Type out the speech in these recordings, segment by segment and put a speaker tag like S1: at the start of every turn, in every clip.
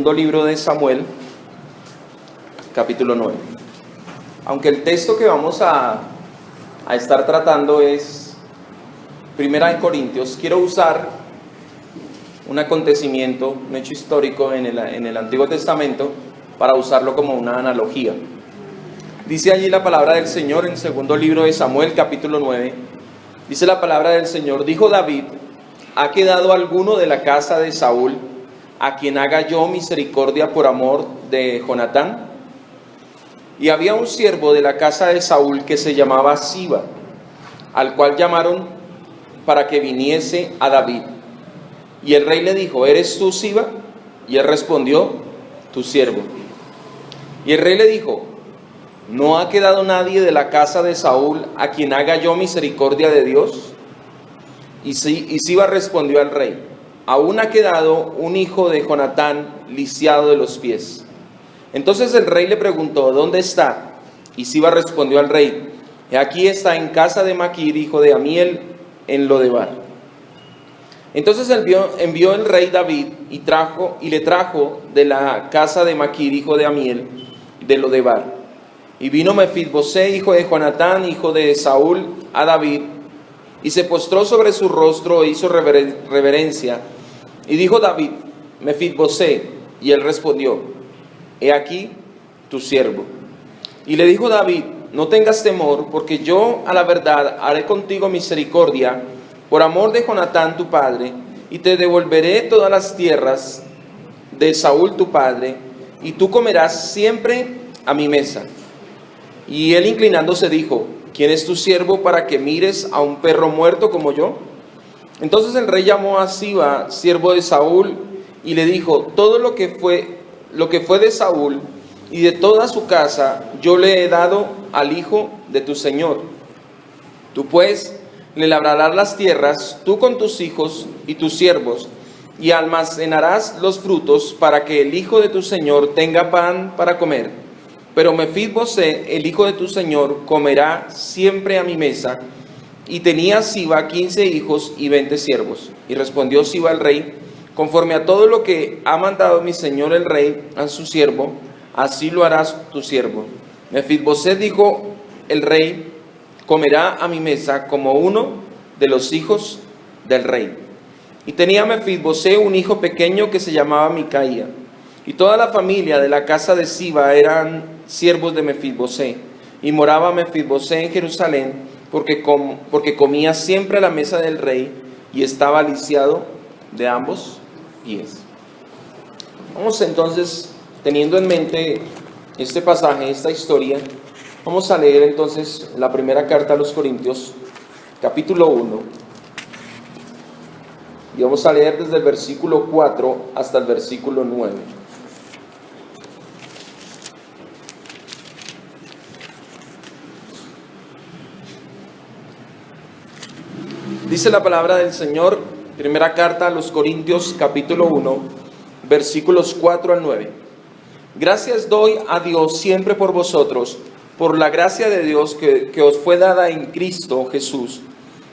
S1: segundo libro de Samuel, capítulo 9. Aunque el texto que vamos a estar tratando es Primera de Corintios, quiero usar un acontecimiento, un hecho histórico en el Antiguo Testamento para usarlo como una analogía. Dice allí la palabra del Señor en el segundo libro de Samuel, capítulo 9. Dice la palabra del Señor: dijo David: ¿ha quedado alguno de la casa de Saúl a quien haga yo misericordia por amor de Jonatán? Y había un siervo de la casa de Saúl que se llamaba Siba, al cual llamaron para que viniese a David. Y el rey le dijo: ¿eres tú, Siba? Y él respondió: tu siervo. Y el rey le dijo: ¿no ha quedado nadie de la casa de Saúl a quien haga yo misericordia de Dios? Y Siba respondió al rey: aún ha quedado un hijo de Jonatán lisiado de los pies. Entonces el rey le preguntó: ¿dónde está? Y Siba respondió al rey: he aquí está en casa de Maquir, hijo de Amiel, en Lodebar. Entonces envió el rey David y le trajo de la casa de Maquir, hijo de Amiel, de Lodebar. Y vino Mefibosé, hijo de Jonatán, hijo de Saúl, a David, y se postró sobre su rostro e hizo reverencia. Y dijo David: Mefibosé. Y él respondió: he aquí tu siervo. Y le dijo David: no tengas temor, porque yo a la verdad haré contigo misericordia por amor de Jonatán tu padre, y te devolveré todas las tierras de Saúl tu padre, y tú comerás siempre a mi mesa. Y él, inclinándose, dijo: ¿quién es tu siervo para que mires a un perro muerto como yo? Entonces el rey llamó a Siba, siervo de Saúl, y le dijo: todo lo que fue de Saúl y de toda su casa yo le he dado al hijo de tu señor. Tú pues le labrarás las tierras, tú con tus hijos y tus siervos, y almacenarás los frutos para que el hijo de tu señor tenga pan para comer. Pero Mefibosé, el hijo de tu señor, comerá siempre a mi mesa. Y tenía Siba 15 hijos y 20 siervos. Y respondió Siba al rey: conforme a todo lo que ha mandado mi señor el rey a su siervo, así lo harás tu siervo. Mefibosé, dijo el rey, comerá a mi mesa como uno de los hijos del rey. Y tenía Mefibosé un hijo pequeño que se llamaba Micaía. Y toda la familia de la casa de Siba eran siervos de Mefibosé. Y moraba Mefibosé en Jerusalén, porque comía siempre a la mesa del rey y estaba lisiado de ambos pies. Vamos entonces, teniendo en mente este pasaje, esta historia, vamos a leer entonces la primera carta a los Corintios, capítulo 1. Y vamos a leer desde el versículo 4 hasta el versículo 9. Dice la palabra del Señor, primera carta a los Corintios, capítulo 1, versículos 4 al 9. Gracias doy a Dios siempre por vosotros, por la gracia de Dios que os fue dada en Cristo Jesús,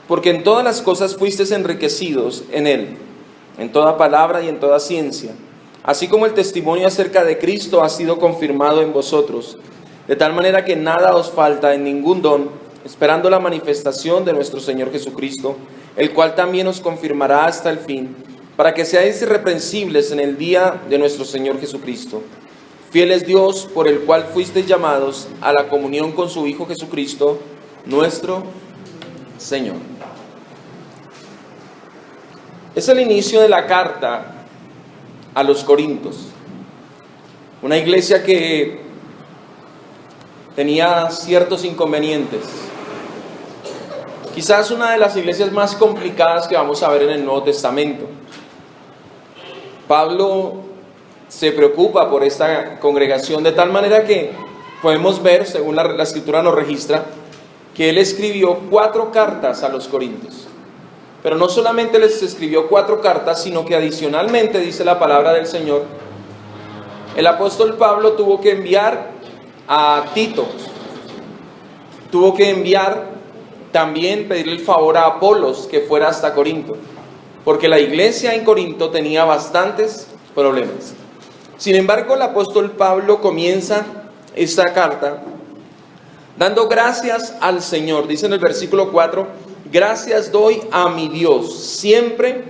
S1: porque en todas las cosas fuisteis enriquecidos en Él, en toda palabra y en toda ciencia, así como el testimonio acerca de Cristo ha sido confirmado en vosotros, de tal manera que nada os falta en ningún don, esperando la manifestación de nuestro Señor Jesucristo, el cual también os confirmará hasta el fin, para que seáis irreprensibles en el día de nuestro Señor Jesucristo. Fiel es Dios, por el cual fuisteis llamados a la comunión con su Hijo Jesucristo, nuestro Señor. Es el inicio de la carta a los Corintios, una iglesia que tenía ciertos inconvenientes. Quizás una de las iglesias más complicadas que vamos a ver en el Nuevo Testamento. Pablo se preocupa por esta congregación de tal manera que podemos ver, según la escritura nos registra, que él escribió 4 cartas a los Corintios. Pero no solamente les escribió 4 cartas, sino que adicionalmente, dice la palabra del Señor, el apóstol Pablo tuvo que enviar a Tito, tuvo que enviar también, pedirle el favor a Apolos que fuera hasta Corinto, porque la iglesia en Corinto tenía bastantes problemas. Sin embargo, el apóstol Pablo comienza esta carta dando gracias al Señor. Dice en el versículo 4, gracias doy a mi Dios siempre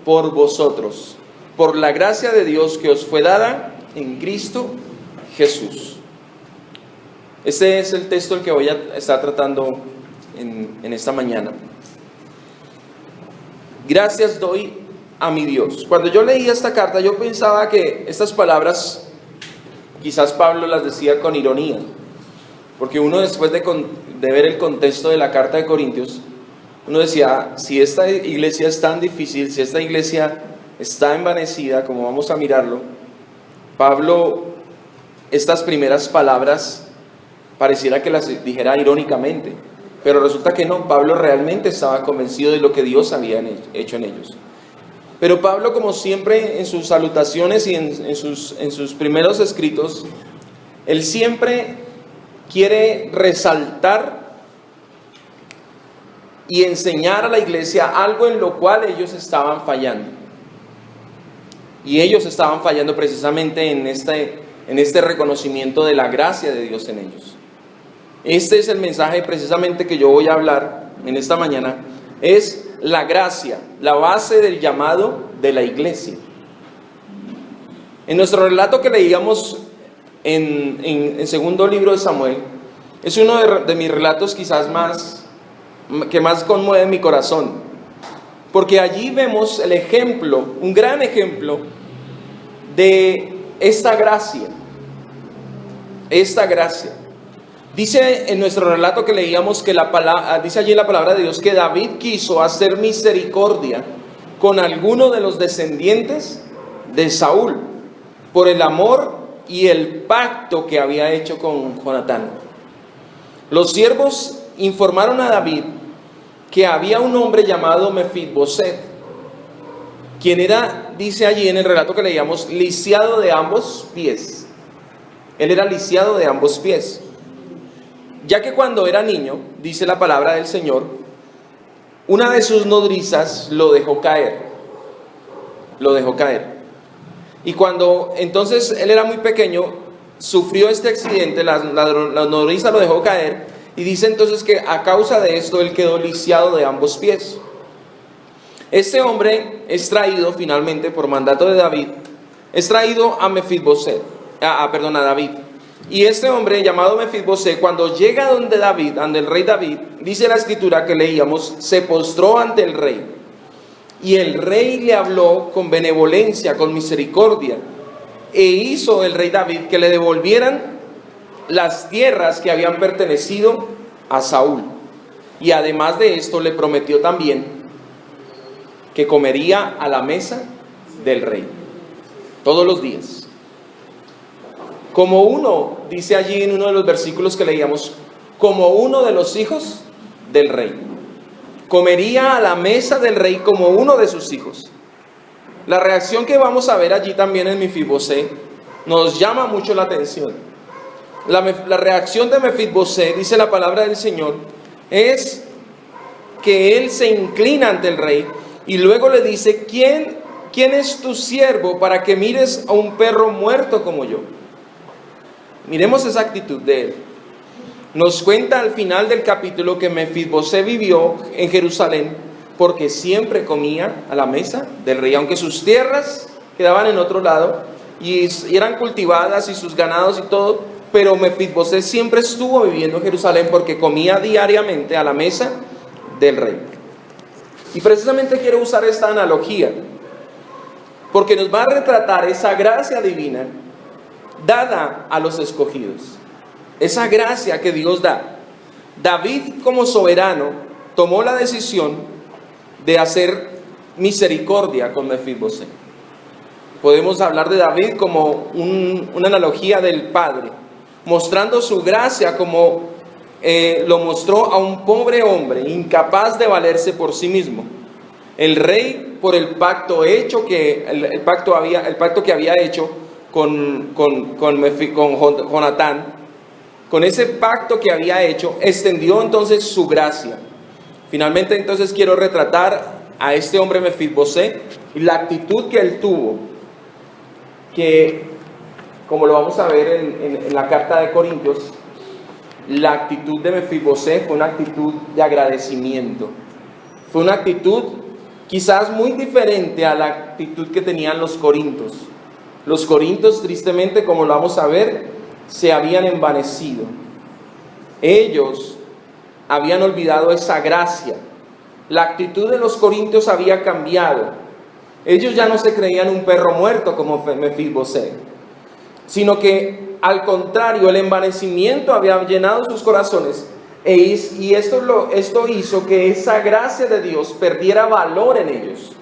S1: por vosotros, por la gracia de Dios que os fue dada en Cristo Jesús. Este es el texto el que voy a estar tratando en esta mañana. Gracias doy a mi Dios. Cuando yo leía esta carta, yo pensaba que estas palabras, quizás Pablo las decía con ironía, porque uno después de ver el contexto de la carta de Corintios, uno decía, si esta iglesia es tan difícil, si esta iglesia está envanecida, como vamos a mirarlo, Pablo, estas primeras palabras, pareciera que las dijera irónicamente, pero resulta que no, Pablo realmente estaba convencido de lo que Dios había hecho en ellos. Pero Pablo, como siempre, en sus salutaciones y en sus primeros escritos, él siempre quiere resaltar y enseñar a la iglesia algo en lo cual ellos estaban fallando. Y ellos estaban fallando precisamente en este reconocimiento de la gracia de Dios en ellos. Este es el mensaje precisamente que yo voy a hablar en esta mañana. Es la gracia, la base del llamado de la iglesia. En nuestro relato que leíamos en el segundo libro de Samuel, es uno de mis relatos quizás que más conmueve mi corazón, porque allí vemos el ejemplo, un gran ejemplo de esta gracia. Esta gracia. Dice en nuestro relato que leíamos que dice allí la palabra de Dios que David quiso hacer misericordia con alguno de los descendientes de Saúl por el amor y el pacto que había hecho con Jonatán. Los siervos informaron a David que había un hombre llamado Mefiboseth, quien era, dice allí en el relato que leíamos, lisiado de ambos pies. Él era lisiado de ambos pies, ya que cuando era niño, dice la palabra del Señor, una de sus nodrizas lo dejó caer. Y cuando entonces él era muy pequeño, sufrió este accidente, la nodriza lo dejó caer, y dice entonces que a causa de esto él quedó lisiado de ambos pies. Este hombre es traído finalmente por mandato de David, es traído a David. Y este hombre llamado Mefiboseth, cuando llega donde el rey David, dice la escritura que leíamos, se postró ante el rey. Y el rey le habló con benevolencia, con misericordia. E hizo el rey David que le devolvieran las tierras que habían pertenecido a Saúl. Y además de esto le prometió también que comería a la mesa del rey todos los días. Como uno, dice allí en uno de los versículos que leíamos, como uno de los hijos del rey. Comería a la mesa del rey como uno de sus hijos. La reacción que vamos a ver allí también en Mefiboseth nos llama mucho la atención. La reacción de Mefiboseth, dice la palabra del Señor, es que él se inclina ante el rey y luego le dice, ¿quién es tu siervo para que mires a un perro muerto como yo? Miremos esa actitud de él. Nos cuenta al final del capítulo que Mefiboseth vivió en Jerusalén porque siempre comía a la mesa del rey, aunque sus tierras quedaban en otro lado y eran cultivadas y sus ganados y todo, pero Mefiboseth siempre estuvo viviendo en Jerusalén porque comía diariamente a la mesa del rey. Y precisamente quiero usar esta analogía porque nos va a retratar esa gracia divina dada a los escogidos, esa gracia que Dios da. David, como soberano, tomó la decisión de hacer misericordia con Mefiboseth. Podemos hablar de David como una analogía del Padre, mostrando su gracia como lo mostró a un pobre hombre, incapaz de valerse por sí mismo. El rey, por el pacto hecho el pacto que había hecho con Jonatán, con ese pacto que había hecho, extendió entonces su gracia. Finalmente entonces quiero retratar a este hombre Mefiboseth y la actitud que él tuvo, que como lo vamos a ver en la carta de Corintios, la actitud de Mefibosé fue una actitud de agradecimiento. Fue una actitud quizás muy diferente a la actitud que tenían los corintios. Los corintios, tristemente, como lo vamos a ver, se habían envanecido. Ellos habían olvidado esa gracia. La actitud de los corintios había cambiado. Ellos ya no se creían un perro muerto como Mefibosé, sino que al contrario, el envanecimiento había llenado sus corazones y esto hizo que esa gracia de Dios perdiera valor en ellos.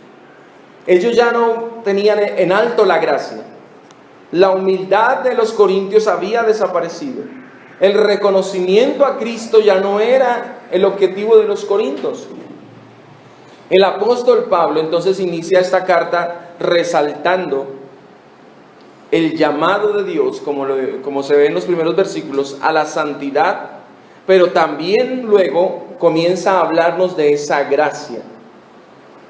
S1: Ellos ya no tenían en alto la gracia. La humildad de los corintios había desaparecido. El reconocimiento a Cristo ya no era el objetivo de los corintios. El apóstol Pablo entonces inicia esta carta resaltando el llamado de Dios, como se ve en los primeros versículos, a la santidad, pero también luego comienza a hablarnos de esa gracia.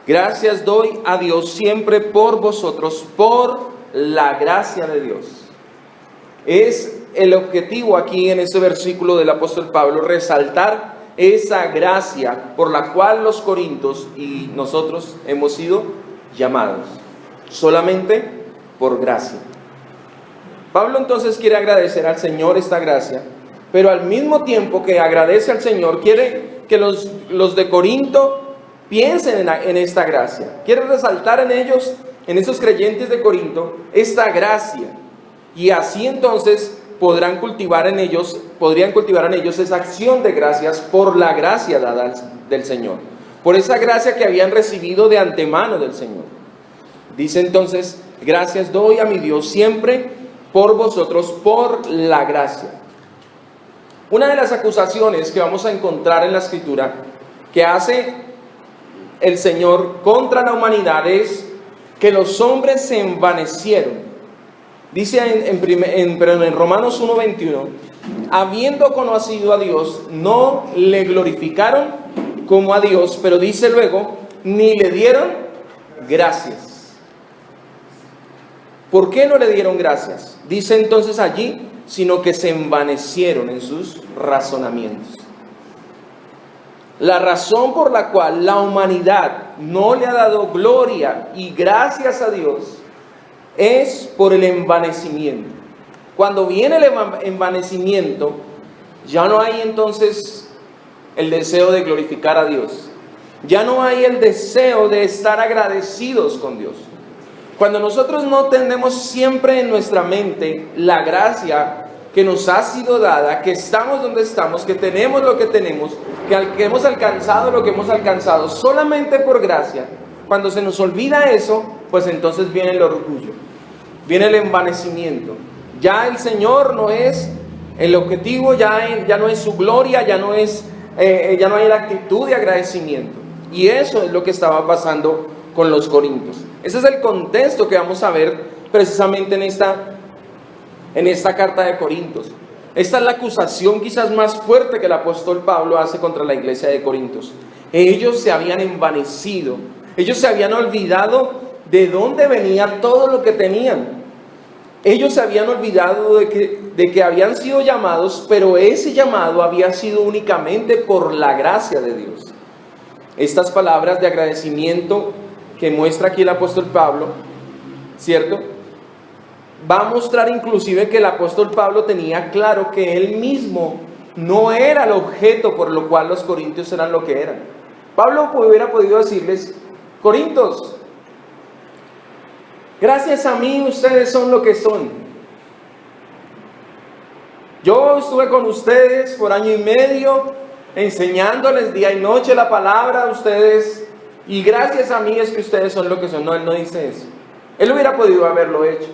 S1: Gracias doy a Dios siempre por vosotros, por la gracia de Dios. Es el objetivo aquí en este versículo del apóstol Pablo, resaltar esa gracia por la cual los corintios y nosotros hemos sido llamados, solamente por gracia. Pablo entonces quiere agradecer al Señor esta gracia, pero al mismo tiempo que agradece al Señor, quiere que los de Corinto piensen en esta gracia. Quiere resaltar en ellos, en esos creyentes de Corinto, esta gracia. Y así entonces podrían cultivar en ellos esa acción de gracias por la gracia dada del Señor, por esa gracia que habían recibido de antemano del Señor. Dice entonces, gracias doy a mi Dios siempre por vosotros, por la gracia. Una de las acusaciones que vamos a encontrar en la Escritura que hace el Señor contra la humanidad es que los hombres se envanecieron. Dice en Romanos 1:21, habiendo conocido a Dios, no le glorificaron como a Dios, pero dice luego, ni le dieron gracias. ¿Por qué no le dieron gracias? Dice entonces allí, sino que se envanecieron en sus razonamientos. La razón por la cual la humanidad no le ha dado gloria y gracias a Dios es por el envanecimiento. Cuando viene el envanecimiento, ya no hay entonces el deseo de glorificar a Dios. Ya no hay el deseo de estar agradecidos con Dios. Cuando nosotros no tenemos siempre en nuestra mente la gracia que nos ha sido dada, que estamos donde estamos, que tenemos lo que tenemos, que hemos alcanzado lo que hemos alcanzado solamente por gracia, cuando se nos olvida eso, pues entonces viene el orgullo, viene el envanecimiento. Ya el Señor no es el objetivo, ya no es su gloria, ya no hay la actitud de agradecimiento. Y eso es lo que estaba pasando con los corintios. Ese es el contexto que vamos a ver precisamente en esta carta de Corintios. Esta es la acusación quizás más fuerte que el apóstol Pablo hace contra la iglesia de Corintios. Ellos se habían envanecido, ellos se habían olvidado de dónde venía todo lo que tenían. Ellos se habían olvidado de que habían sido llamados, pero ese llamado había sido únicamente por la gracia de Dios. Estas palabras de agradecimiento que muestra aquí el apóstol Pablo, ¿cierto? Va a mostrar inclusive que el apóstol Pablo tenía claro que él mismo no era el objeto por lo cual los corintios eran lo que eran. Pablo hubiera podido decirles, Corintios, gracias a mí ustedes son lo que son. Yo estuve con ustedes por 1 año y medio, enseñándoles día y noche la palabra a ustedes, y gracias a mí es que ustedes son lo que son. No, él no dice eso. Él hubiera podido haberlo hecho,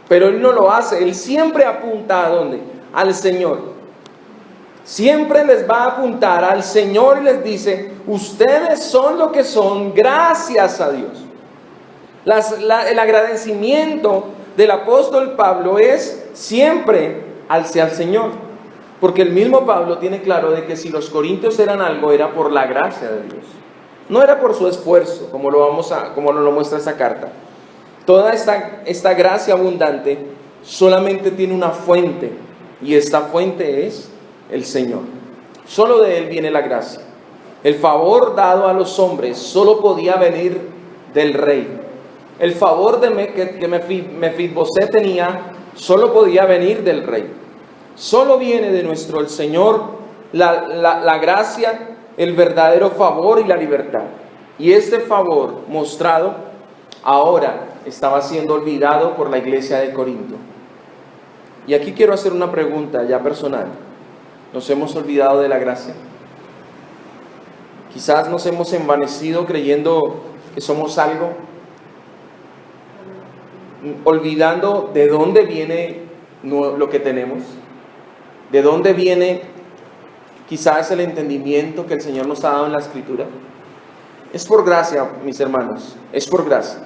S1: pero él no lo hace. Él siempre apunta ¿a dónde? Al Señor. Siempre les va a apuntar al Señor y les dice, ustedes son lo que son gracias a Dios. El agradecimiento del apóstol Pablo es siempre hacia el Señor, porque el mismo Pablo tiene claro de que si los corintios eran algo, era por la gracia de Dios, no era por su esfuerzo, como nos lo muestra esta carta. Toda esta gracia abundante solamente tiene una fuente, y esta fuente es el Señor. Solo de Él viene la gracia. El favor dado a los hombres solo podía venir del Rey. El favor que Mefibosé tenía solo podía venir del Rey. Solo viene de nuestro el Señor la gracia, el verdadero favor y la libertad. Y este favor mostrado ahora estaba siendo olvidado por la iglesia de Corinto. Y aquí quiero hacer una pregunta ya personal. ¿Nos hemos olvidado de la gracia? Quizás nos hemos envanecido creyendo que somos algo, olvidando de dónde viene lo que tenemos, de dónde viene quizás el entendimiento que el Señor nos ha dado en la Escritura. Es por gracia, mis hermanos, es por gracia.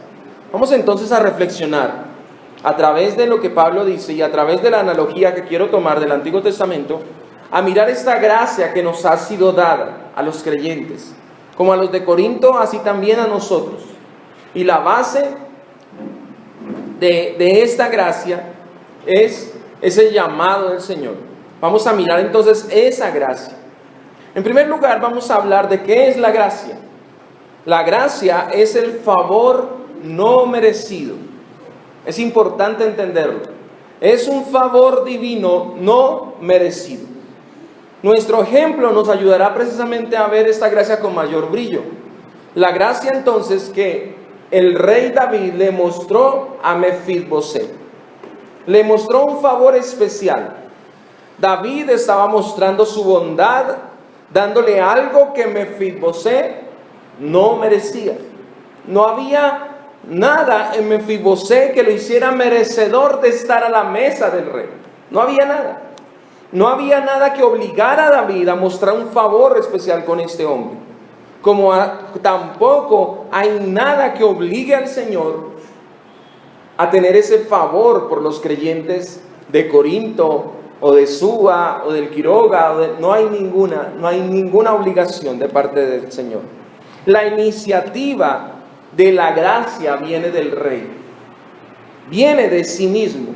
S1: Vamos entonces a reflexionar a través de lo que Pablo dice y a través de la analogía que quiero tomar del Antiguo Testamento, a mirar esta gracia que nos ha sido dada a los creyentes, como a los de Corinto, así también a nosotros. Y la base de esta gracia es ese llamado del Señor. Vamos a mirar entonces esa gracia. En primer lugar, vamos a hablar de qué es la gracia. La gracia es el favor no merecido. Es importante entenderlo. Es un favor divino no merecido. Nuestro ejemplo nos ayudará precisamente a ver esta gracia con mayor brillo. La gracia entonces que el rey David le mostró a Mefibosé. Le mostró un favor especial. David estaba mostrando su bondad, dándole algo que Mefibosé no merecía. No había nada en Mefibosé que lo hiciera merecedor de estar a la mesa del rey. No había nada. No había nada que obligara a David a mostrar un favor especial con este hombre. Como tampoco hay nada que obligue al Señor a tener ese favor por los creyentes de Corinto o de Suba o del Quiroga. No hay ninguna obligación de parte del Señor. La iniciativa de la gracia viene del Rey. Viene de sí mismo.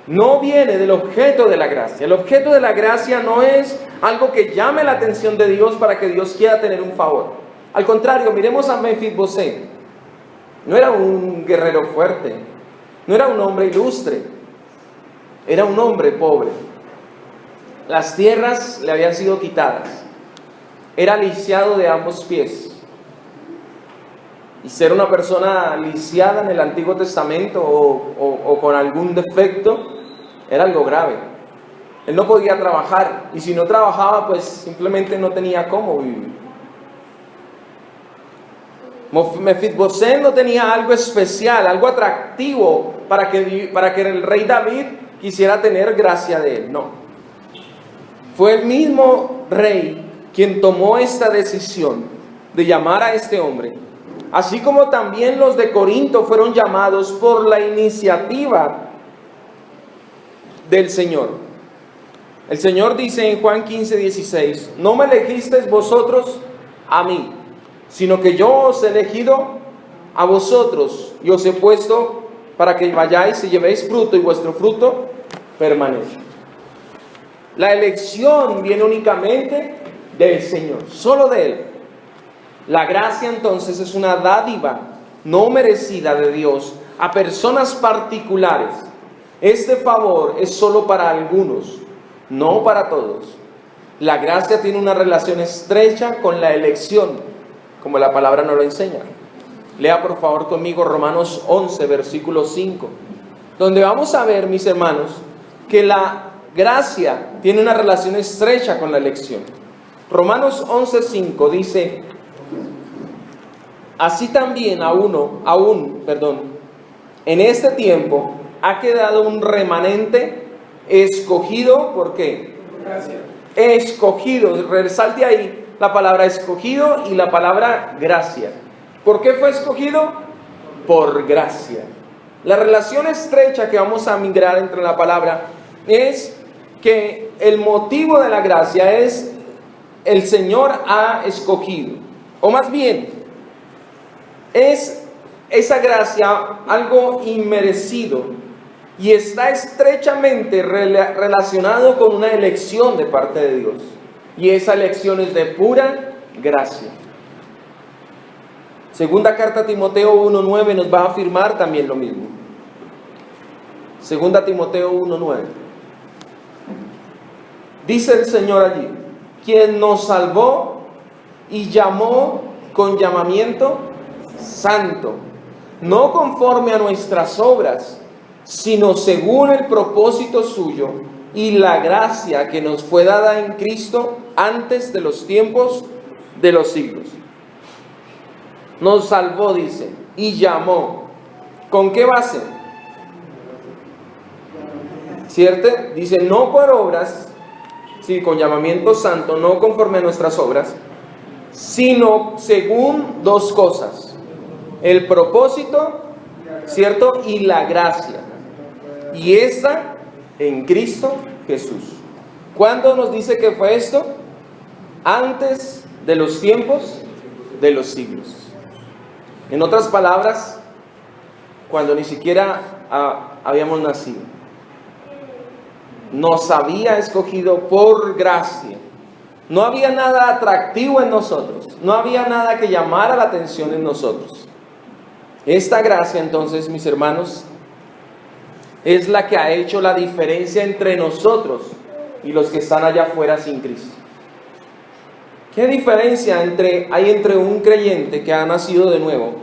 S1: No viene del objeto de la gracia. El objeto de la gracia no es algo que llame la atención de Dios para que Dios quiera tener un favor. Al contrario, miremos a Mefibosé. No era un guerrero fuerte, no era un hombre ilustre, era un hombre pobre. Las tierras le habían sido quitadas. Era lisiado de ambos pies. Y ser una persona lisiada en el Antiguo Testamento o con algún defecto era algo grave. Él no podía trabajar, y si no trabajaba, pues simplemente no tenía cómo vivir. Mefibosé no tenía algo especial, algo atractivo para que el rey David quisiera tener gracia de él. No. Fue el mismo rey quien tomó esta decisión de llamar a este hombre, así como también los de Corinto fueron llamados por la iniciativa del Señor. El Señor dice en Juan 15:16: no me elegisteis vosotros a mí, sino que yo os he elegido a vosotros y os he puesto para que vayáis y llevéis fruto y vuestro fruto permanezca. La elección viene únicamente del Señor, solo de Él. La gracia entonces es una dádiva no merecida de Dios a personas particulares. Este favor es solo para algunos, no para todos. La gracia tiene una relación estrecha con la elección, como la palabra nos lo enseña. Lea por favor conmigo Romanos 11, versículo 5, donde vamos a ver, mis hermanos, que la gracia tiene una relación estrecha con la elección. Romanos 11, 5 dice: así también en este tiempo ha quedado un remanente escogido. ¿Por qué? Gracia. Escogido, resalte ahí la palabra escogido y la palabra gracia. ¿Por qué fue escogido? Por gracia. La relación estrecha que vamos a mirar entre la palabra es que el motivo de la gracia es el Señor ha escogido, o más bien es esa gracia algo inmerecido y está estrechamente relacionado con una elección de parte de Dios. Y esa elección es de pura gracia. Segunda carta a Timoteo 1:9 nos va a afirmar también lo mismo. Segunda Timoteo 1:9. Dice el Señor allí: quien nos salvó y llamó con llamamiento santo, no conforme a nuestras obras, sino según el propósito suyo y la gracia que nos fue dada en Cristo antes de los tiempos de los siglos. Nos salvó, dice, y llamó. ¿Con qué base? ¿Cierto? Dice, no por obras, sí, con llamamiento santo, no conforme a nuestras obras, sino según dos cosas: el propósito, ¿cierto? Y la gracia. Y esta en Cristo Jesús. ¿Cuándo nos dice que fue esto? Antes de los tiempos de los siglos. En otras palabras, cuando ni siquiera habíamos nacido. Nos había escogido por gracia. No había nada atractivo en nosotros. No había nada que llamara la atención en nosotros. Esta gracia, entonces, mis hermanos, es la que ha hecho la diferencia entre nosotros y los que están allá afuera sin Cristo. ¿Qué diferencia hay entre un creyente que ha nacido de nuevo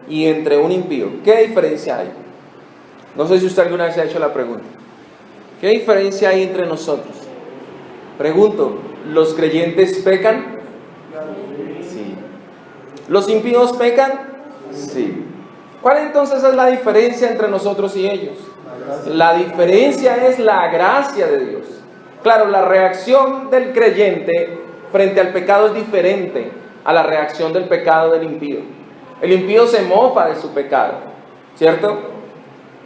S1: y entre un impío? ¿Qué diferencia hay? No sé si usted alguna vez se ha hecho la pregunta. ¿Qué diferencia hay entre nosotros? Pregunto, ¿los creyentes pecan? Sí. ¿Los impíos pecan? Sí. ¿Cuál entonces es la diferencia entre nosotros y ellos? La diferencia es la gracia de Dios. Claro, la reacción del creyente frente al pecado es diferente a la reacción del pecado del impío. El impío se mofa de su pecado, ¿cierto?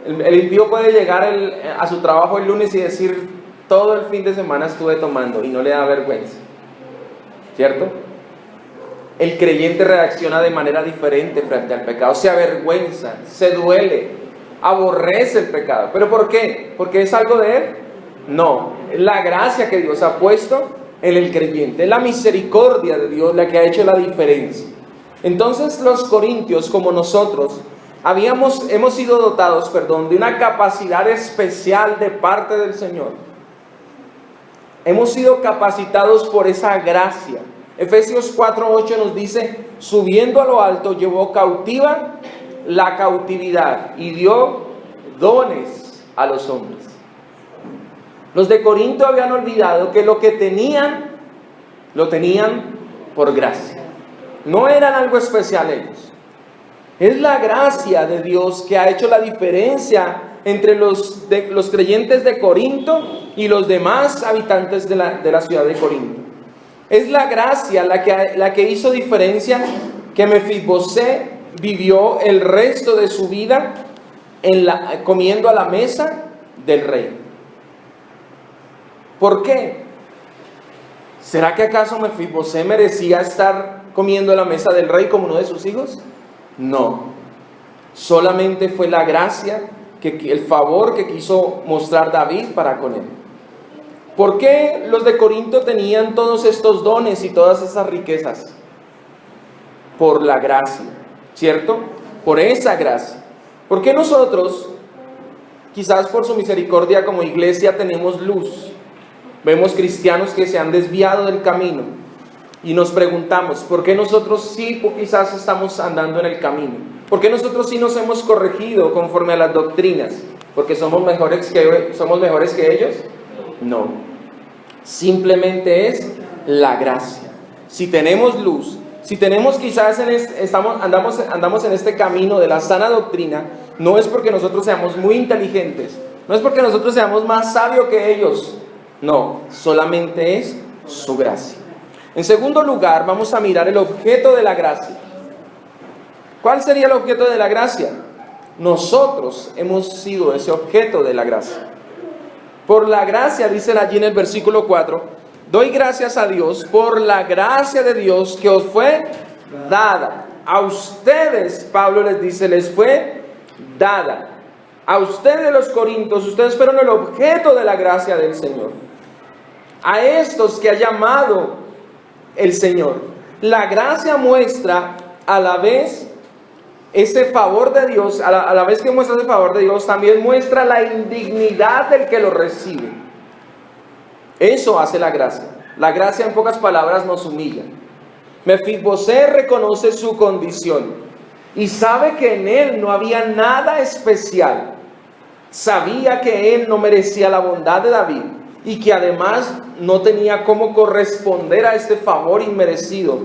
S1: El impío puede llegar a su trabajo el lunes y decir: todo el fin de semana estuve tomando, y no le da vergüenza, ¿cierto? El creyente reacciona de manera diferente frente al pecado, se avergüenza, se duele, aborrece el pecado. ¿Pero por qué? ¿Porque es algo de él? No, es la gracia que Dios ha puesto en el creyente, es la misericordia de Dios la que ha hecho la diferencia. Entonces los corintios, como nosotros, hemos sido dotados, de una capacidad especial de parte del Señor. Hemos sido capacitados por esa gracia. Efesios 4:8 nos dice: subiendo a lo alto, llevó cautiva la cautividad y dio dones a los hombres. Los de Corinto habían olvidado que lo que tenían, lo tenían por gracia. No eran algo especial ellos. Es la gracia de Dios que ha hecho la diferencia entre los creyentes de Corinto y los demás habitantes de la ciudad de Corinto. Es la gracia la que hizo diferencia que Mefibosé vivió el resto de su vida comiendo a la mesa del rey. ¿Por qué? ¿Será que acaso Mefibosé merecía estar comiendo a la mesa del rey como uno de sus hijos? No, solamente fue la gracia, el favor que quiso mostrar David para con él. ¿Por qué los de Corinto tenían todos estos dones y todas esas riquezas? Por la gracia, ¿cierto? Por esa gracia. ¿Por qué nosotros, quizás por su misericordia como iglesia, tenemos luz? Vemos cristianos que se han desviado del camino y nos preguntamos, ¿por qué nosotros sí quizás estamos andando en el camino? ¿Por qué nosotros sí nos hemos corregido conforme a las doctrinas? ¿Porque somos mejores que ellos? No. Simplemente es la gracia. Si tenemos luz, si tenemos quizás andamos en este camino de la sana doctrina, no es porque nosotros seamos muy inteligentes, no es porque nosotros seamos más sabios que ellos. No, solamente es su gracia. En segundo lugar, vamos a mirar el objeto de la gracia. ¿Cuál sería el objeto de la gracia? Nosotros hemos sido ese objeto de la gracia. Por la gracia, dicen allí en el versículo 4, doy gracias a Dios por la gracia de Dios que os fue dada. A ustedes, Pablo les dice, les fue dada. A ustedes los corintios, ustedes fueron el objeto de la gracia del Señor. A estos que ha llamado el Señor. La gracia muestra a la vez ese favor de Dios, a la vez que muestra ese favor de Dios, también muestra la indignidad del que lo recibe. Eso hace la gracia. La gracia, en pocas palabras, nos humilla. Mefibosé reconoce su condición y sabe que en él no había nada especial. Sabía que él no merecía la bondad de David y que además no tenía cómo corresponder a este favor inmerecido.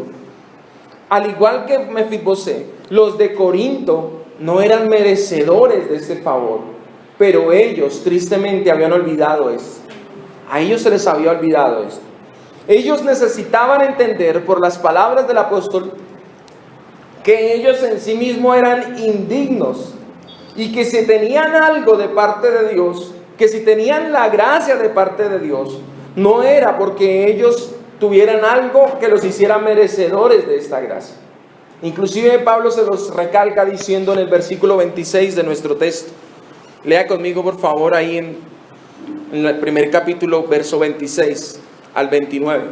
S1: Al igual que Mefibosé, los de Corinto no eran merecedores de este favor, pero ellos tristemente habían olvidado esto. A ellos se les había olvidado esto. Ellos necesitaban entender por las palabras del apóstol que ellos en sí mismos eran indignos y que si tenían algo de parte de Dios, que si tenían la gracia de parte de Dios, no era porque ellos tuvieran algo que los hiciera merecedores de esta gracia. Inclusive Pablo se los recalca diciendo en el versículo 26 de nuestro texto. Lea conmigo por favor ahí en el primer capítulo, verso 26 al 29.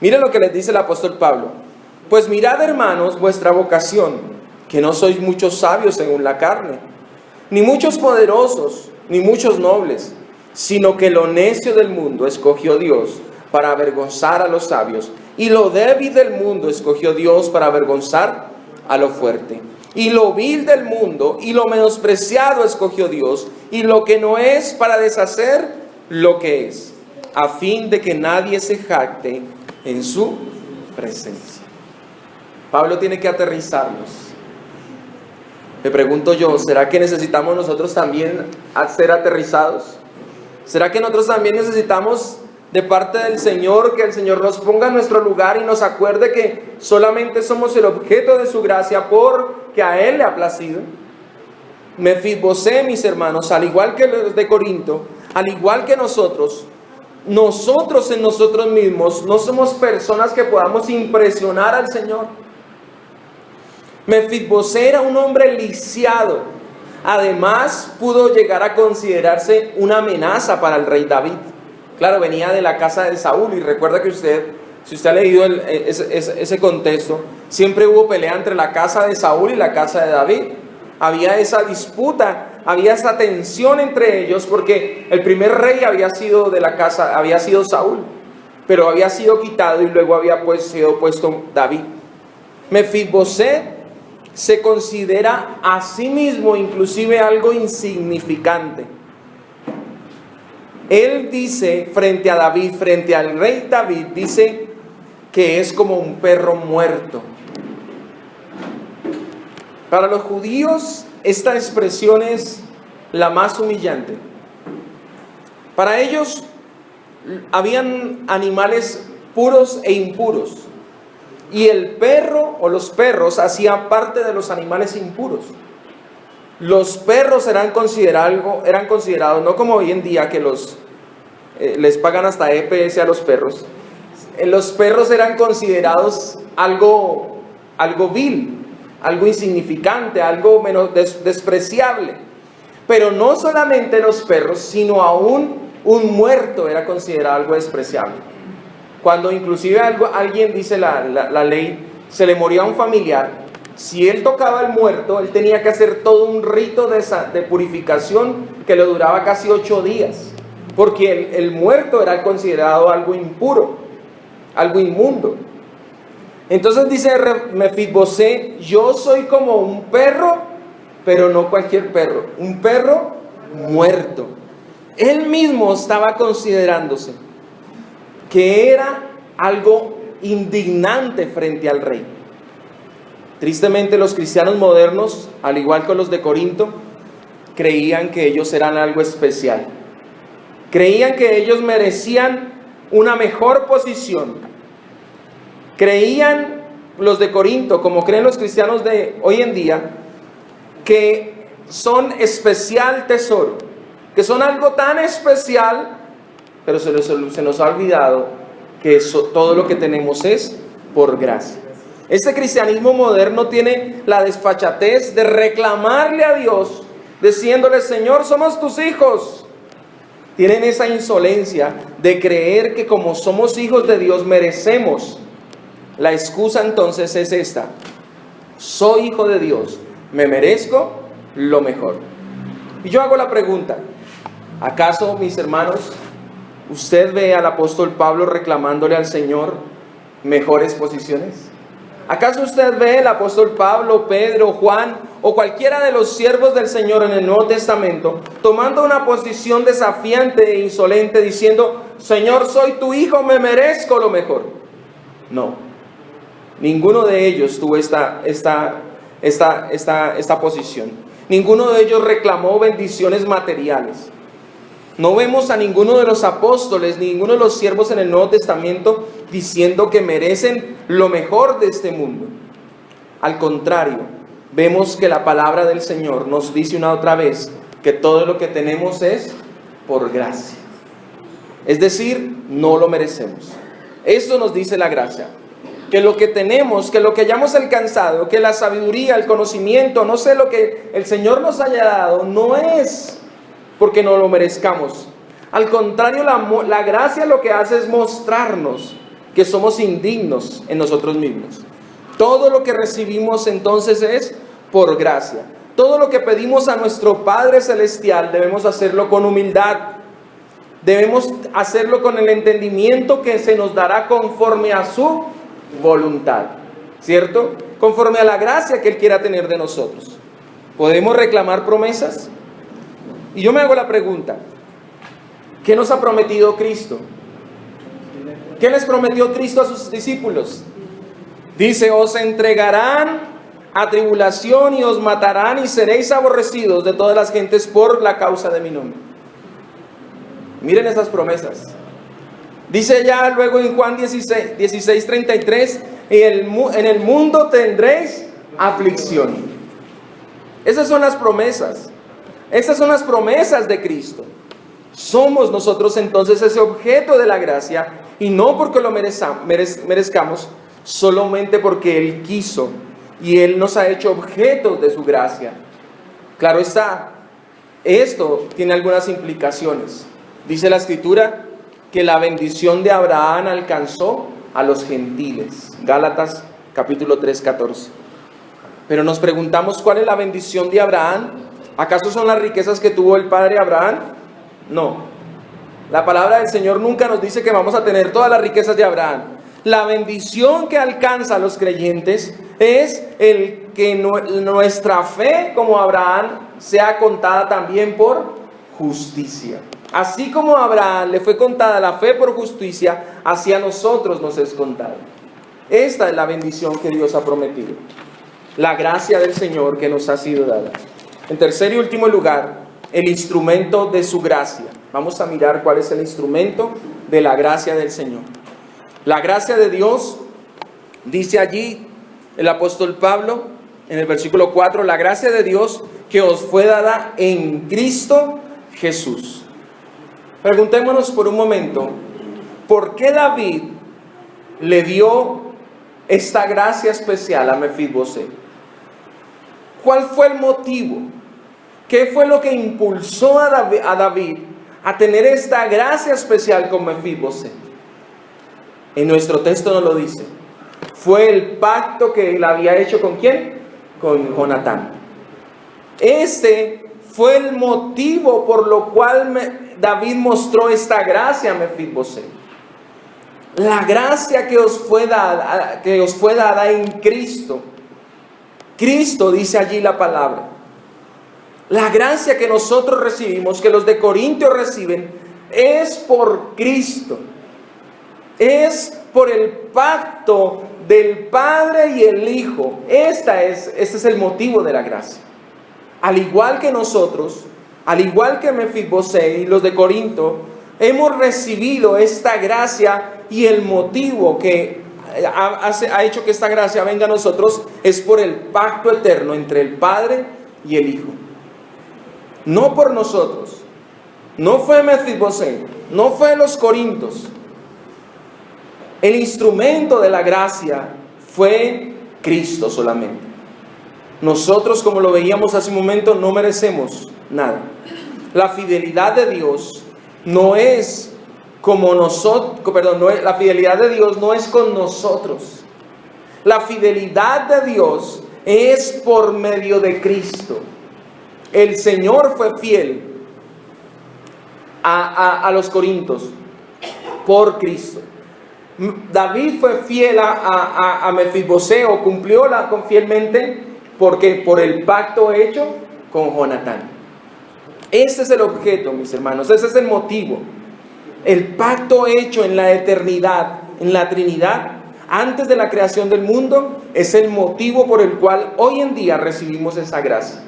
S1: Miren lo que les dice el apóstol Pablo. Pues mirad, hermanos, vuestra vocación, que no sois muchos sabios según la carne, ni muchos poderosos, ni muchos nobles, sino que lo necio del mundo escogió Dios para avergonzar a los sabios, y lo débil del mundo escogió Dios para avergonzar a lo fuerte. Y lo vil del mundo y lo menospreciado escogió Dios, y lo que no es para deshacer lo que es, a fin de que nadie se jacte en su presencia. Pablo tiene que aterrizarnos. Me pregunto yo, ¿será que necesitamos nosotros también ser aterrizados? ¿Será que nosotros también necesitamos de parte del Señor que el Señor nos ponga en nuestro lugar y nos acuerde que solamente somos el objeto de su gracia porque a Él le ha placido? Mefibosé, mis hermanos, al igual que los de Corinto, al igual que nosotros en nosotros mismos no somos personas que podamos impresionar al Señor. Mefibosé era un hombre lisiado. Además, pudo llegar a considerarse una amenaza para el rey David. Claro, venía de la casa de Saúl y recuerda que si usted ha leído ese contexto, siempre hubo pelea entre la casa de Saúl y la casa de David. Había esa disputa, había esa tensión entre ellos porque el primer rey había sido Saúl, pero había sido quitado y luego había sido puesto David. Mefibosé se considera a sí mismo inclusive algo insignificante. Él dice frente a David, frente al rey David, dice que es como un perro muerto. Para los judíos esta expresión es la más humillante. Para ellos habían animales puros e impuros. Y el perro o los perros hacían parte de los animales impuros. Los perros eran considerados, no como hoy en día que les pagan hasta EPS a los perros. Los perros eran considerados algo vil, algo insignificante, algo menos despreciable. Pero no solamente los perros, sino aún un muerto era considerado algo despreciable. Cuando inclusive alguien, dice la ley, se le moría a un familiar, si él tocaba al muerto, él tenía que hacer todo un rito de purificación que le duraba casi 8 días. Porque el muerto era considerado algo impuro, algo inmundo. Entonces dice Mefibosé, yo soy como un perro, pero no cualquier perro, un perro muerto. Él mismo estaba considerándose que era algo indignante frente al rey. Tristemente los cristianos modernos, al igual que los de Corinto, creían que ellos eran algo especial. Creían que ellos merecían una mejor posición. Creían los de Corinto, como creen los cristianos de hoy en día, que son especial tesoro, que son algo tan especial, pero se nos ha olvidado que todo lo que tenemos es por gracia. Este cristianismo moderno tiene la desfachatez de reclamarle a Dios diciéndole: Señor, somos tus hijos. Tienen esa insolencia de creer que como somos hijos de Dios merecemos. La excusa entonces es esta: soy hijo de Dios, me merezco lo mejor. Y yo hago la pregunta: ¿acaso, mis hermanos, usted ve al apóstol Pablo reclamándole al Señor mejores posiciones? ¿Acaso usted ve al apóstol Pablo, Pedro, Juan o cualquiera de los siervos del Señor en el Nuevo Testamento tomando una posición desafiante e insolente diciendo: Señor, soy tu hijo, me merezco lo mejor? No, ninguno de ellos tuvo esta posición. Ninguno de ellos reclamó bendiciones materiales. No vemos a ninguno de los apóstoles, ninguno de los siervos en el Nuevo Testamento diciendo que merecen lo mejor de este mundo. Al contrario, vemos que la palabra del Señor nos dice una otra vez que todo lo que tenemos es por gracia. Es decir, no lo merecemos. Esto nos dice la gracia. Que lo que tenemos, que lo que hayamos alcanzado, que la sabiduría, el conocimiento, no sé, lo que el Señor nos haya dado, no es porque no lo merezcamos. Al contrario, la gracia lo que hace es mostrarnos que somos indignos en nosotros mismos. Todo lo que recibimos entonces es por gracia. Todo lo que pedimos a nuestro Padre Celestial debemos hacerlo con humildad. Debemos hacerlo con el entendimiento que se nos dará conforme a su voluntad, ¿cierto? Conforme a la gracia que Él quiera tener de nosotros. ¿Podemos reclamar promesas? Y yo me hago la pregunta: ¿qué nos ha prometido Cristo? ¿Qué les prometió Cristo a sus discípulos? Dice: os entregarán a tribulación y os matarán y seréis aborrecidos de todas las gentes por la causa de mi nombre. Miren esas promesas. Dice ya luego en Juan 16:33, en el mundo tendréis aflicción. Esas son las promesas. Esas son las promesas de Cristo. Somos nosotros entonces ese objeto de la gracia, y no porque lo merezcamos, solamente porque Él quiso y Él nos ha hecho objetos de su gracia. Claro está, esto tiene algunas implicaciones. Dice la Escritura que la bendición de Abraham alcanzó a los gentiles. Gálatas capítulo 3:14. Pero nos preguntamos, ¿cuál es la bendición de Abraham? ¿Acaso son las riquezas que tuvo el padre Abraham? No. La palabra del Señor nunca nos dice que vamos a tener todas las riquezas de Abraham. La bendición que alcanza a los creyentes es el que nuestra fe como Abraham sea contada también por justicia. Así como a Abraham le fue contada la fe por justicia, así a nosotros nos es contada. Esta es la bendición que Dios ha prometido. La gracia del Señor que nos ha sido dada. En tercer y último lugar, el instrumento de su gracia. Vamos a mirar cuál es el instrumento de la gracia del Señor. La gracia de Dios, dice allí el apóstol Pablo en el versículo 4, la gracia de Dios que os fue dada en Cristo Jesús. Preguntémonos por un momento, ¿por qué David le dio esta gracia especial a Mefibosé? ¿Cuál fue el motivo? ¿Qué fue lo que impulsó a David a tener esta gracia especial con Mefibosé? En nuestro texto nos lo dice. Fue el pacto que él había hecho ¿con quién? Con Jonatán. Este fue el motivo por lo cual David mostró esta gracia a Mefibosé. La gracia que os fue dada en Cristo. Cristo, dice allí la palabra. La gracia que nosotros recibimos, que los de Corintios reciben, es por Cristo. Es por el pacto del Padre y el Hijo. Este es el motivo de la gracia. Al igual que nosotros, al igual que Mefibosé y los de Corinto, hemos recibido esta gracia, y el motivo que ha hecho que esta gracia venga a nosotros es por el pacto eterno entre el Padre y el Hijo. No por nosotros. No fue Mefibosé, no fue los Corintios. El instrumento de la gracia fue Cristo solamente. Nosotros, como lo veíamos hace un momento, no merecemos nada. La fidelidad de Dios no es como nosotros, la fidelidad de Dios no es con nosotros. La fidelidad de Dios es por medio de Cristo. El Señor fue fiel a los corintios por Cristo. David fue fiel a Mefibosé, o cumplió fielmente, porque por el pacto hecho con Jonatán. Ese es el objeto, mis hermanos, ese es el motivo. El pacto hecho en la eternidad, en la Trinidad, antes de la creación del mundo, es el motivo por el cual hoy en día recibimos esa gracia.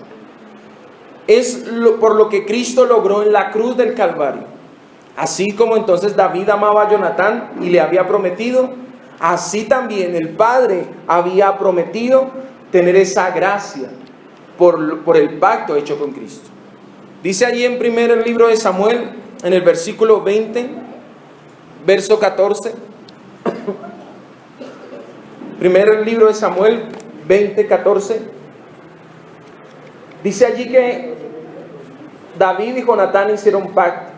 S1: Es por lo que Cristo logró en la cruz del Calvario. Así como entonces David amaba a Jonatán y le había prometido, así también el Padre había prometido tener esa gracia por el pacto hecho con Cristo. Dice allí en primer libro de Samuel, en el versículo 20, verso 14. Primer libro de Samuel 20, 14. Dice allí que David y Jonatán hicieron pacto.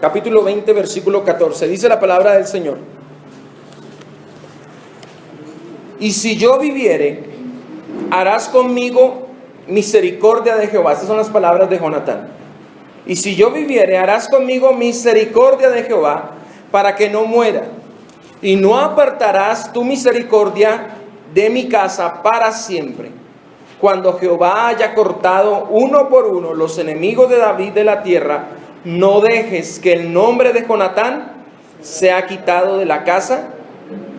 S1: Capítulo 20, versículo 14. Dice la palabra del Señor: y si yo viviere, harás conmigo misericordia de Jehová. Estas son las palabras de Jonatán. Y si yo viviere, harás conmigo misericordia de Jehová, para que no muera. Y no apartarás tu misericordia de mi casa para siempre. Cuando Jehová haya cortado uno por uno los enemigos de David de la tierra, no dejes que el nombre de Jonatán sea quitado de la casa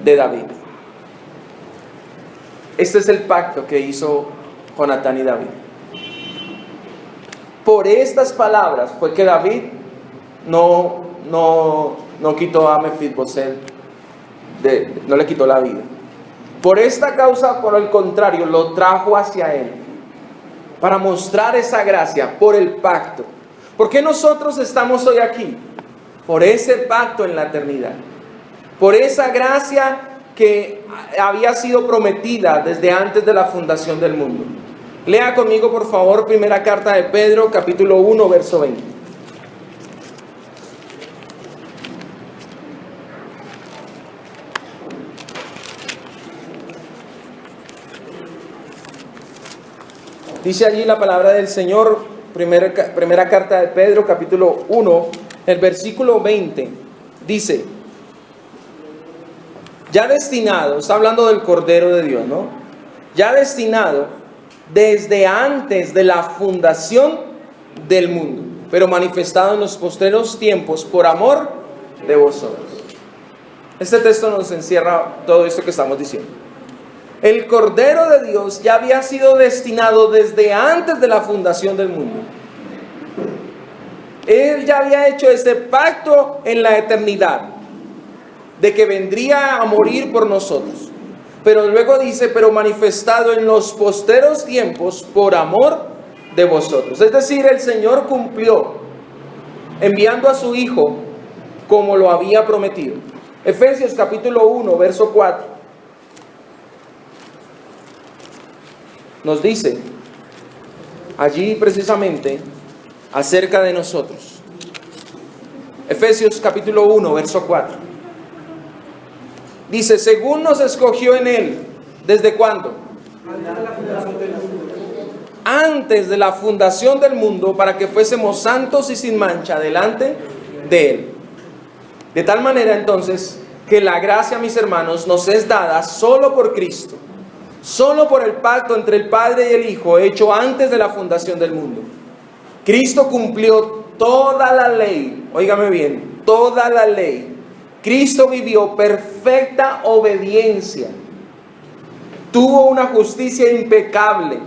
S1: de David. Este es el pacto que hizo Jonatán y David. Por estas palabras fue que David no quitó a Mefibosé, no le quitó la vida. Por esta causa, por el contrario, lo trajo hacia él, para mostrar esa gracia por el pacto. ¿Por qué nosotros estamos hoy aquí? Por ese pacto en la eternidad, por esa gracia que había sido prometida desde antes de la fundación del mundo. Lea conmigo, por favor, primera carta de Pedro, capítulo 1, verso 20. Dice allí la palabra del Señor, primera carta de Pedro, capítulo 1, el versículo 20, dice: ya destinado, está hablando del Cordero de Dios, ¿no? Ya destinado desde antes de la fundación del mundo, pero manifestado en los postreros tiempos por amor de vosotros. Este texto nos encierra todo esto que estamos diciendo. El Cordero de Dios ya había sido destinado desde antes de la fundación del mundo. Él ya había hecho ese pacto en la eternidad, de que vendría a morir por nosotros. Pero luego dice, pero manifestado en los posteros tiempos por amor de vosotros. Es decir, el Señor cumplió enviando a su Hijo como lo había prometido. Efesios capítulo 1, verso 4. Nos dice allí precisamente acerca de nosotros. Efesios capítulo 1, verso 4. Dice, según nos escogió en Él, ¿desde cuándo? Antes de la fundación del mundo, para que fuésemos santos y sin mancha delante de Él. De tal manera entonces, que la gracia, mis hermanos, nos es dada solo por Cristo, solo por el pacto entre el Padre y el Hijo, hecho antes de la fundación del mundo. Cristo cumplió toda la ley, óigame bien, toda la ley. Cristo vivió perfecta obediencia, tuvo una justicia impecable,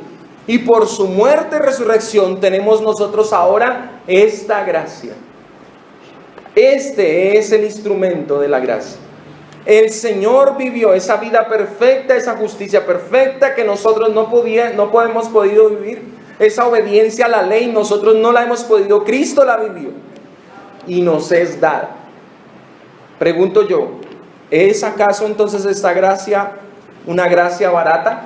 S1: y por su muerte y resurrección tenemos nosotros ahora esta gracia. Este es el instrumento de la gracia. El Señor vivió esa vida perfecta, esa justicia perfecta que nosotros no hemos podido vivir. Esa obediencia a la ley nosotros no la hemos podido, Cristo la vivió. y nos es dada. Pregunto yo, ¿es acaso entonces esta gracia una gracia barata?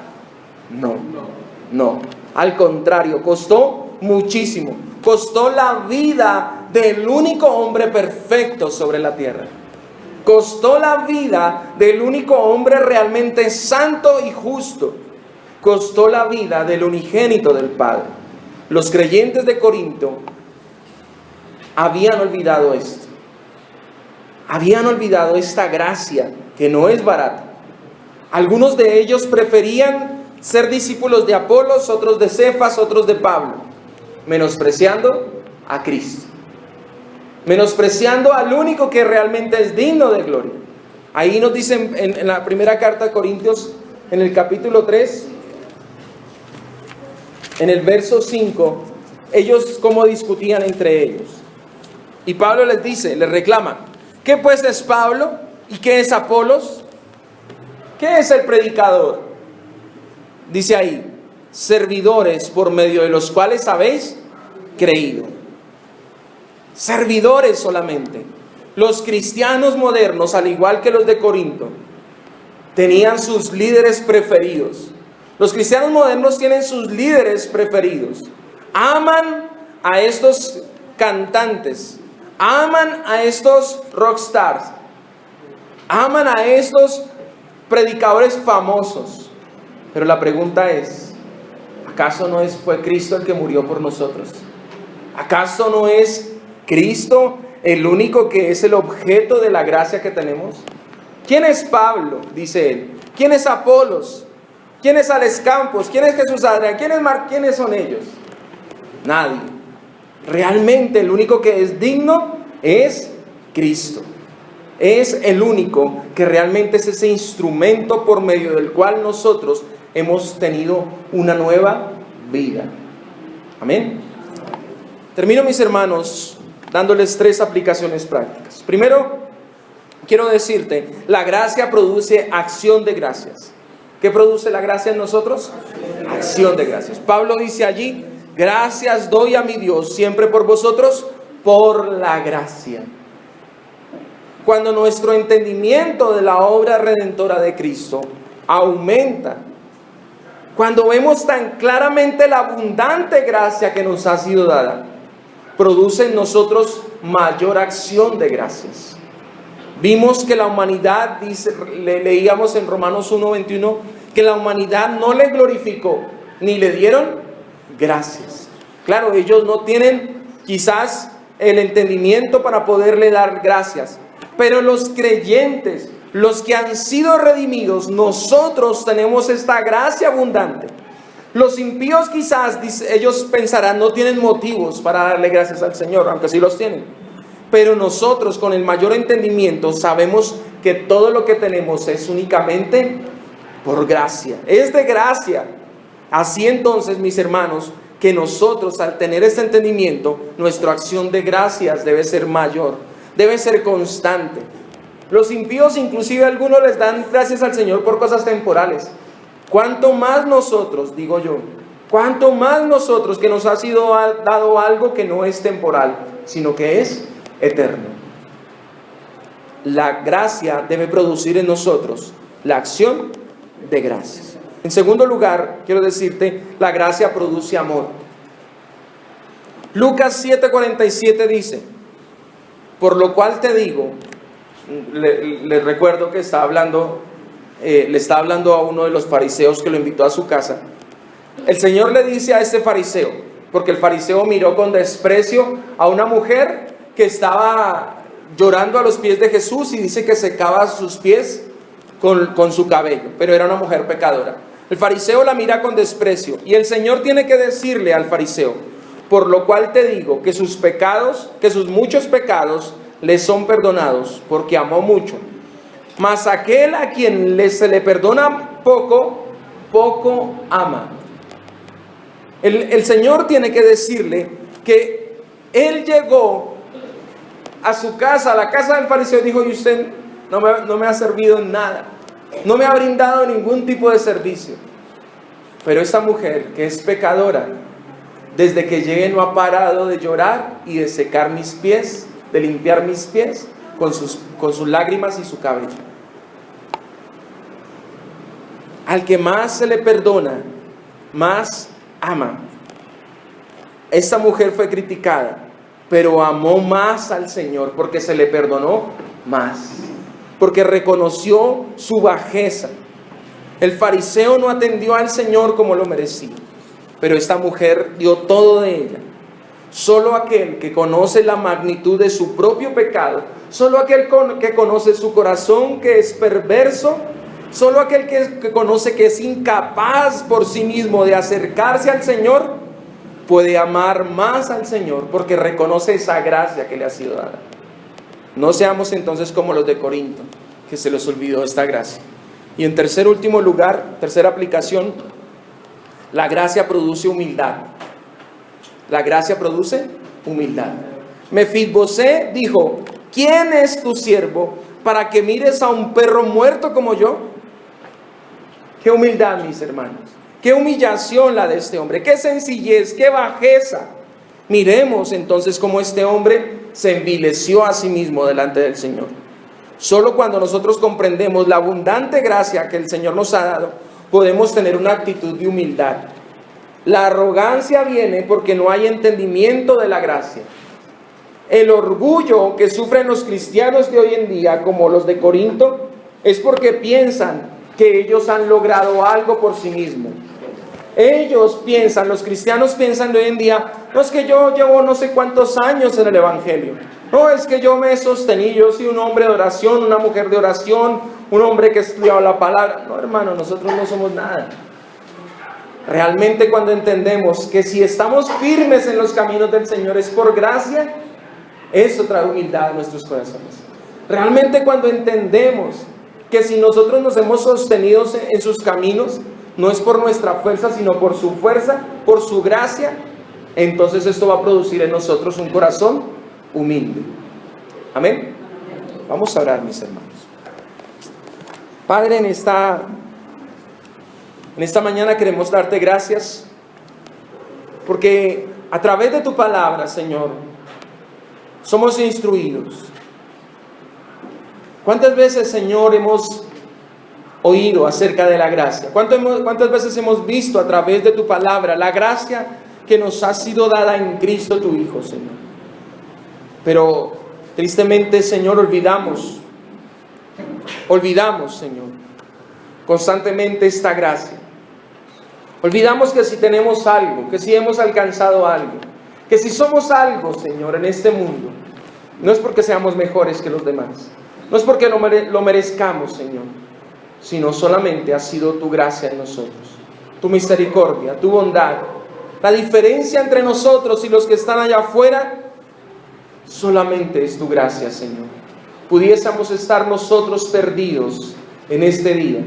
S1: No. Al contrario, costó muchísimo. Costó la vida del único hombre perfecto sobre la tierra. Costó la vida del único hombre realmente santo y justo. Costó la vida del unigénito del Padre. Los creyentes de Corinto habían olvidado esto. Habían olvidado esta gracia que no es barata. Algunos de ellos preferían ser discípulos de Apolos, otros de Cefas, otros de Pablo, menospreciando a Cristo, menospreciando al único que realmente es digno de gloria. Ahí nos dicen en la primera carta de Corintios, en el capítulo 3, en el verso 5, ellos cómo discutían entre ellos. Y Pablo les dice, les reclama, ¿qué pues es Pablo y qué es Apolos? ¿Qué es el predicador? Dice ahí, servidores por medio de los cuales habéis creído. Servidores solamente. Los cristianos modernos, al igual que los de Corinto, tenían sus líderes preferidos. Los cristianos modernos tienen sus líderes preferidos. Aman a estos cantantes, aman a estos rockstars, aman a estos predicadores famosos. Pero la pregunta es, ¿acaso no fue Cristo el que murió por nosotros? ¿Acaso no es Cristo el único que es el objeto de la gracia que tenemos? ¿Quién es Pablo? Dice él. ¿Quién es Apolos? ¿Quién es Alex Campos? ¿Quién es Jesús Adrián? ¿Quién es Mark? ¿Quiénes son ellos? Nadie. Realmente el único que es digno es Cristo. Es el único que realmente es ese instrumento por medio del cual nosotros hemos tenido una nueva vida. Amén. Termino, mis hermanos, dándoles 3 aplicaciones prácticas. Primero, quiero decirte, la gracia produce acción de gracias. ¿Qué produce la gracia en nosotros? Acción de gracias. Pablo dice allí, gracias doy a mi Dios siempre por vosotros, por la gracia. Cuando nuestro entendimiento de la obra redentora de Cristo aumenta, cuando vemos tan claramente la abundante gracia que nos ha sido dada, produce en nosotros mayor acción de gracias. Vimos que la humanidad, leíamos en Romanos 1:21, que la humanidad no le glorificó, ni le dieron gracias. Claro, ellos no tienen quizás el entendimiento para poderle dar gracias, pero los creyentes, los que han sido redimidos, nosotros tenemos esta gracia abundante. Los impíos quizás, ellos pensarán, no tienen motivos para darle gracias al Señor, aunque sí los tienen. Pero nosotros con el mayor entendimiento sabemos que todo lo que tenemos es únicamente por gracia. Es de gracia. Así entonces, mis hermanos, que nosotros al tener este entendimiento, nuestra acción de gracias debe ser mayor, debe ser constante. Los impíos, inclusive algunos les dan gracias al Señor por cosas temporales. Cuanto más nosotros, digo yo, cuanto más nosotros que nos ha sido dado algo que no es temporal, sino que es eterno. La gracia debe producir en nosotros la acción de gracias. En segundo lugar, quiero decirte, la gracia produce amor. Lucas 7:47 dice, por lo cual te digo, le recuerdo que le está hablando a uno de los fariseos que lo invitó a su casa. El Señor le dice a este fariseo, porque el fariseo miró con desprecio a una mujer que estaba llorando a los pies de Jesús y dice que secaba sus pies con su cabello, pero era una mujer pecadora. El fariseo la mira con desprecio y el Señor tiene que decirle al fariseo, por lo cual te digo que sus pecados, que sus muchos pecados le son perdonados, porque amó mucho. Mas aquel a quien se le perdona poco, poco ama. El Señor tiene que decirle que Él llegó a su casa, a la casa del fariseo, y dijo, y usted no me ha servido en nada, no me ha brindado ningún tipo de servicio. Pero esta mujer que es pecadora, desde que llegué no ha parado de llorar y de secar mis pies de limpiar mis pies con sus lágrimas y su cabello. Al que más se le perdona, más ama. Esta mujer fue criticada, pero amó más al Señor porque se le perdonó más, porque reconoció su bajeza. El fariseo no atendió al Señor como lo merecía, pero esta mujer dio todo de ella. Solo aquel que conoce la magnitud de su propio pecado, solo aquel que conoce su corazón que es perverso, solo aquel que conoce que es incapaz por sí mismo de acercarse al Señor, puede amar más al Señor porque reconoce esa gracia que le ha sido dada. No seamos entonces como los de Corinto, que se les olvidó esta gracia. Y en último lugar, tercera aplicación, la gracia produce humildad. La gracia produce humildad. Mefibosé dijo: ¿quién es tu siervo para que mires a un perro muerto como yo? Qué humildad, mis hermanos. Qué humillación la de este hombre. Qué sencillez, qué bajeza. Miremos entonces cómo este hombre se envileció a sí mismo delante del Señor. Solo cuando nosotros comprendemos la abundante gracia que el Señor nos ha dado, podemos tener una actitud de humildad. La arrogancia viene porque no hay entendimiento de la gracia. El orgullo que sufren los cristianos de hoy en día, como los de Corinto, es porque piensan que ellos han logrado algo por sí mismos. Ellos piensan, los cristianos piensan de hoy en día: no, es que yo llevo no sé cuántos años en el Evangelio. No, es que yo me he sostenido, yo soy un hombre de oración, una mujer de oración, un hombre que ha estudiado la palabra. No, hermano, nosotros no somos nada. Realmente cuando entendemos que si estamos firmes en los caminos del Señor es por gracia, eso trae humildad a nuestros corazones. Realmente cuando entendemos que si nosotros nos hemos sostenido en sus caminos, no es por nuestra fuerza, sino por su fuerza, por su gracia, entonces esto va a producir en nosotros un corazón humilde. Amén. Vamos a orar, mis hermanos. Padre, en esta mañana queremos darte gracias, porque a través de tu palabra, Señor, somos instruidos. ¿Cuántas veces, Señor, hemos oído acerca de la gracia? ¿Cuántas veces hemos visto a través de tu palabra la gracia que nos ha sido dada en Cristo tu Hijo, Señor? Pero tristemente, Señor, olvidamos, Señor, constantemente esta gracia. Olvidamos que si tenemos algo, que si hemos alcanzado algo, que si somos algo, Señor, en este mundo, no es porque seamos mejores que los demás, no es porque lo merezcamos, Señor, sino solamente ha sido tu gracia en nosotros, tu misericordia, tu bondad. La diferencia entre nosotros y los que están allá afuera solamente es tu gracia, Señor. Pudiésemos estar nosotros perdidos en este día,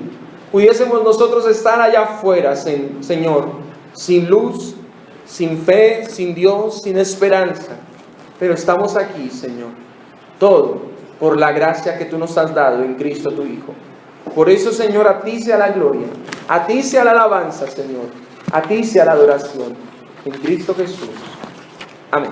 S1: pudiésemos nosotros estar allá afuera, Señor, sin luz, sin fe, sin Dios, sin esperanza, pero estamos aquí, Señor, todo por la gracia que tú nos has dado en Cristo tu Hijo. Por eso, Señor, a ti sea la gloria, a ti sea la alabanza, Señor, a ti sea la adoración, en Cristo Jesús. Amén.